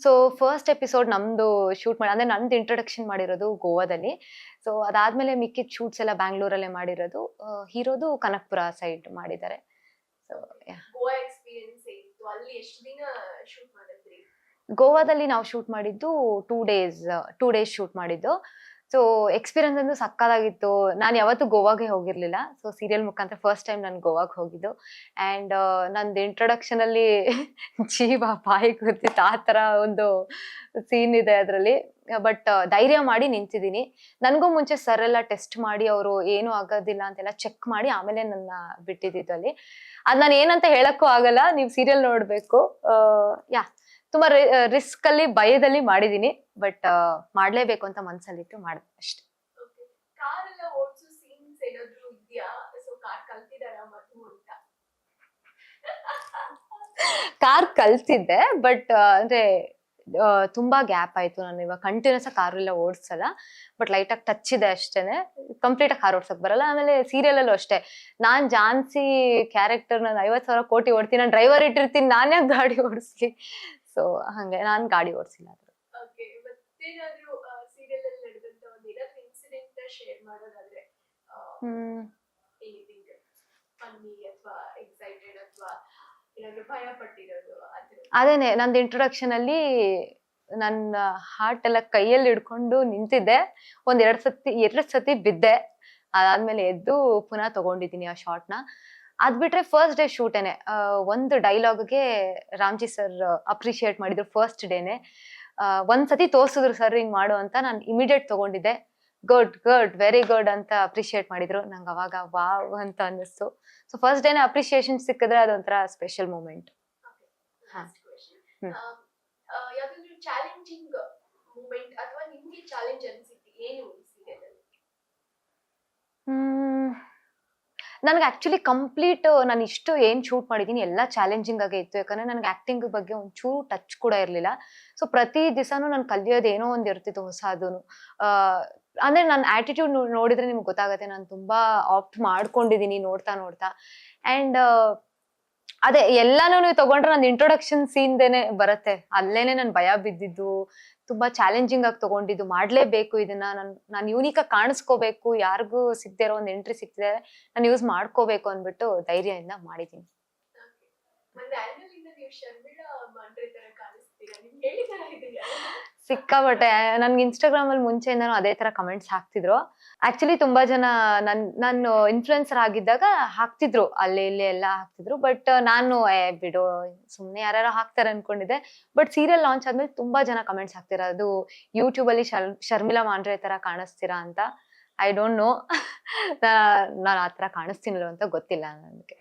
So first episode ನಮ್ದು shoot ಮಾಡಿ ಅಂದ್ರೆ ನಂದು ಇಂಟ್ರೊಡಕ್ಷನ್ ಮಾಡಿರೋದು ಗೋವಾದಲ್ಲಿ. ಸೊ ಅದಾದ್ಮೇಲೆ ಮಿಕ್ಕಿದ ಶೂಟ್ಸ್ ಎಲ್ಲ ಬ್ಯಾಂಗ್ಳೂರಲ್ಲೇ ಮಾಡಿರೋದು. ಹೀರೋದು ಕನಕ್ಪುರ ಸೈಡ್ ಮಾಡಿದ್ದಾರೆ. ಸೊ ಗೋವಾ ಎಕ್ಸ್‌ಪೀರಿಯನ್ಸ್ ಇತ್ತು. ಅಲ್ಲಿ ಎಷ್ಟು ದಿನ ಶೂಟ್ ಮಾಡಿದ್ರಿ? ಗೋವಾದಲ್ಲಿ ನಾವು ಶೂಟ್ ಮಾಡಿದ್ದು 2 ಡೇಸ್ ಶೂಟ್ ಮಾಡಿದ್ದು. ಸೊ ಎಕ್ಸ್ಪೀರಿಯನ್ಸ್ ಅಂತೂ ಸಕ್ಕತ್ತಾಗಿತ್ತು. ನಾನು ಯಾವತ್ತೂ ಗೋವಾಗೆ ಹೋಗಿರ್ಲಿಲ್ಲ. ಸೊ ಸೀರಿಯಲ್ ಮುಖಾಂತರ ಫಸ್ಟ್ ಟೈಮ್ ನಾನು ಗೋವಾಗೆ ಹೋಗಿದ್ದು. ಆ್ಯಂಡ್ ನಂದು ಇಂಟ್ರೊಡಕ್ಷನ್ ಅಲ್ಲಿ ಜೀವ ಬಾಯಿಗೆ ಗೊತ್ತಿತ್ತು ಆ ಥರ ಒಂದು ಸೀನ್ ಇದೆ ಅದರಲ್ಲಿ. ಬಟ್ ಧೈರ್ಯ ಮಾಡಿ ನಿಂತಿದ್ದೀನಿ. ನನಗೂ ಮುಂಚೆ ಸರ್ ಎಲ್ಲ ಟೆಸ್ಟ್ ಮಾಡಿ ಅವರು ಏನೂ ಆಗೋದಿಲ್ಲ ಅಂತೆಲ್ಲ ಚೆಕ್ ಮಾಡಿ ಆಮೇಲೆ ನನ್ನ ಬಿಟ್ಟಿದ್ದಿದ್ದು ಅಲ್ಲಿ. ಅದು ನಾನು ಏನಂತ ಹೇಳಕ್ಕೂ ಆಗಲ್ಲ. ನೀವು ಸೀರಿಯಲ್ ನೋಡಬೇಕು. ಯಾ ತುಂಬಾ ರಿಸ್ಕ್ ಅಲ್ಲಿ ಭಯದಲ್ಲಿ ಮಾಡಿದೀನಿ. ಬಟ್ ಮಾಡ್ಲೇಬೇಕು ಅಂತ ಮನ್ಸಲ್ಲಿಟ್ಟು ಮಾಡಿದೆ ಅಷ್ಟೇ. ಓಕೆ. ಕಾರ್ ಎಲ್ಲ ಓಡಿಸೋ ಸೀನ್ಸ್ ಏನಾದ್ರು ಇದೆಯಾ? ಸೊ ಕಾರ್ ಕಲ್ತಿದಾರಾ ಮಧು ಅಂತ? ಕಾರ್ ಕಲ್ತಿದ್ದೆ. ಬಟ್ ಅಂದ್ರೆ ತುಂಬಾ ಗ್ಯಾಪ್ ಆಯ್ತು. ನಾನು ಇವಾಗ ಕಂಟಿನ್ಯೂಸ್ ಆಗಿ ಕಾರ್ ಎಲ್ಲ ಓಡಿಸಲ್ಲ. ಬಟ್ ಲೈಟ್ ಆಗಿ ಟಚ್ ಇದೆ ಅಷ್ಟೇನೆ. ಕಂಪ್ಲೀಟ್ ಆಗಿ ಕಾರ್ ಓಡ್ಸಕ್ ಬರಲ್ಲ. ಆಮೇಲೆ ಸೀರಿಯಲ್ ಅಲ್ಲೂ ಅಷ್ಟೇ. ನಾನ್ ಝಾನ್ಸಿ ಕ್ಯಾರೆಕ್ಟರ್ ನಾನು 50,000 ಕೋಟಿ ಓಡ್ತೀನಿ. ನಾನು ಡ್ರೈವರ್ ಇಟ್ಟಿರ್ತೀನಿ. ನಾನೇ ಗಾಡಿ ಓಡಿಸ್ಲಿ. ಸೊ ಹಂಗೆ ನಾನ್ ಗಾಡಿ ಓಡಿಸಿಲ್ಲ. ಓಕೆ. ಮತ್ತೇನಾದ್ರೂ ಸೀರಿಯಲ್ ಅಲ್ಲಿ ನಡೆದಂತ ಒಂದು ಏನಾದ್ರೂ ಇನ್ಸಿಡೆಂಟ್ ಶೇರ್ ಮಾಡೋದಾದ್ರೆ ಎನಿಥಿಂಗ್ ಫನ್ನಿ ಅಥವಾ ಎಕ್ಸೈಟೆಡ್ ಅಥವಾ ಏನಾದ್ರೂ ಭಯ ಪಟ್ಟಿರೋದು ಆ ಥರ? ಅದೇನೆ ನಂದು ಇಂಟ್ರೊಡಕ್ಷನ್ ಅಲ್ಲಿ ನನ್ನ ಹಾರ್ಟ್ ಎಲ್ಲ ಕೈಯಲ್ಲಿ ಹಿಡ್ಕೊಂಡು ನಿಂತಿದ್ದೆ. ಎರಡು ಸತಿ ಬಿದ್ದೆ. ಅದಾದ್ಮೇಲೆ ಎದ್ದು ಪುನಃ ತಗೊಂಡಿದ್ದೀನಿ ಆ ಶಾಟ್‌ನ. ಅದ್ ಬಿಟ್ರೆ ಫಸ್ಟ್ ಡೇ ಶೂಟೇನೆ. ಒಂದು ಡೈಲಾಗ್ಗೆ ರಾಮ್ಜಿ ಸರ್ ಅಪ್ರಿಶಿಯೇಟ್ ಮಾಡಿದ್ರು ಫಸ್ಟ್ ಡೇನೆ. ಒಂದ್ ಸತಿ ತೋರ್ಸಿದ್ರು ಸರ್ ಹಿಂಗ್ ಮಾಡು ಅಂತ. ನಾನು ಇಮಿಡಿಯೇಟ್ ತಗೊಂಡಿದ್ದೆ. ಗುಡ್ ವೆರಿ ಗುಡ್ ಅಂತ ಅಪ್ರಿಶಿಯೇಟ್ ಮಾಡಿದ್ರು. ನಂಗೆ ಅವಾಗ ವಾವ್ ಅಂತ ಅನ್ನಿಸ್ತು. ಸೊ ಫಸ್ಟ್ ಡೇನೆ ಅಪ್ರಿಶಿಯೇಷನ್ ಸಿಕ್ಕಿದ್ರೆ ಅದೊಂಥರ ಸ್ಪೆಷಲ್ ಮೂಮೆಂಟ್. Last question. ಯಾವ್ದಾದ್ರು ಚಾಲೆಂಜಿಂಗ್ ಮೂಮೆಂಟ್ ಅಥವಾ ನಿಮ್ಗೆ ಚಾಲೆಂಜ್ ಅನ್ಸಿದ್ದು ಏನು ಈ ಸೀರಿಯಲ್ ಅಲ್ಲಿ? ನನಗೆ ಆಕ್ಚುಲಿ ಕಂಪ್ಲೀಟ್ ನಾನು ಇಷ್ಟು ಏನ್ ಶೂಟ್ ಮಾಡಿದೀನಿ ಎಲ್ಲ ಚಾಲೆಂಜಿಂಗ್ ಆಗೇ ಇತ್ತು. ಯಾಕಂದ್ರೆ ನನಗೆ ಆಕ್ಟಿಂಗ್ ಬಗ್ಗೆ ಒಂಚೂರು ಟಚ್ ಕೂಡ ಇರ್ಲಿಲ್ಲ. ಸೊ ಪ್ರತಿ ದಿವಸನೂ ನಾನು ಕಲಿಯೋದು ಏನೋ ಒಂದ್ ಇರ್ತಿತ್ತು ಹೊಸದುನು. ಅಂದ್ರೆ ನನ್ನ ಆಟಿಟ್ಯೂಡ್ ನೋಡಿದ್ರೆ ನಿಮ್ಗೆ ಗೊತ್ತಾಗತ್ತೆ. ನಾನು ತುಂಬಾ ಆಪ್ಟ್ ಮಾಡ್ಕೊಂಡಿದೀನಿ ನೋಡ್ತಾ. ಅಂಡ್ ಅದೇ ಎಲ್ಲಾನು ನೀವು ತಗೊಂಡ್ರೆ ನಂದು ಇಂಟ್ರೊಡಕ್ಷನ್ ಸೀನ್ದೇನೆ ಬರುತ್ತೆ. ಅಲ್ಲೇನೆ ನಾನು ಭಯ ಬಿದ್ದಿದ್ದು. ತುಂಬಾ ಚಾಲೆಂಜಿಂಗ್ ಆಗಿ ತಗೊಂಡಿದ್ದು. ಮಾಡ್ಲೇಬೇಕು ಇದನ್ನ. ನಾನು ಯೂನಿಕ್ ಆಗಿ ಕಾಣಿಸ್ಕೋಬೇಕು. ಯಾರಿಗೂ ಸಿಗದೇ ಇರೋ ಒಂದು ಎಂಟ್ರಿ ಸಿಗ್ತಿದೆ. ನಾನು ಯೂಸ್ ಮಾಡ್ಕೋಬೇಕು ಅಂದ್ಬಿಟ್ಟು ಧೈರ್ಯದಿಂದ ಮಾಡಿದೀನಿ. ಒಂದು ಆಂಗಲ್ ಇಂದ ನೀವು ಶರ್ಮಿಳಾ ಮಾಂಡ್ರೆ ತರ ಕಾಣಿಸ್ತೀರಾ. ನಿಮ್ಗೆ ಹೇಳಿ ತರ ಇದೆಯಾ? ಸಿಕ್ಕಾಪಟ್ಟೆ. ನನ್ಗೆ ಇನ್ಸ್ಟಾಗ್ರಾಮ್ ಅಲ್ಲಿ ಮುಂಚೆಯಿಂದಾನು ಅದೇ ತರ ಕಮೆಂಟ್ಸ್ ಹಾಕ್ತಿದ್ರು. ಆಕ್ಚುಲಿ ತುಂಬಾ ಜನ ನಾನು ಇನ್ಫ್ಲುಯೆನ್ಸರ್ ಆಗಿದ್ದಾಗ ಹಾಕ್ತಿದ್ರು. ಅಲ್ಲಿ ಇಲ್ಲಿ ಎಲ್ಲ ಹಾಕ್ತಿದ್ರು. ಬಟ್ ನಾನು ಬಿಡು ಸುಮ್ನೆ ಯಾರ್ಯಾರೋ ಹಾಕ್ತಾರೆ ಅನ್ಕೊಂಡಿದ್ದೆ. ಬಟ್ ಸೀರಿಯಲ್ ಲಾಂಚ್ ಆದ್ಮೇಲೆ ತುಂಬಾ ಜನ ಕಮೆಂಟ್ಸ್ ಹಾಕ್ತೀರಾ. ಅದು ಯೂಟ್ಯೂಬ್ ಅಲ್ಲಿ ಶರ್ಮಿಳಾ ಮಾಂಡ್ರೆ ತರ ಕಾಣಿಸ್ತೀರಾ ಅಂತ. I don't know. ನಾನು ಆ ತರ ಕಾಣಿಸ್ತೀನಿಲ್ಲ ಅಂತ ಗೊತ್ತಿಲ್ಲ ನನಗೆ.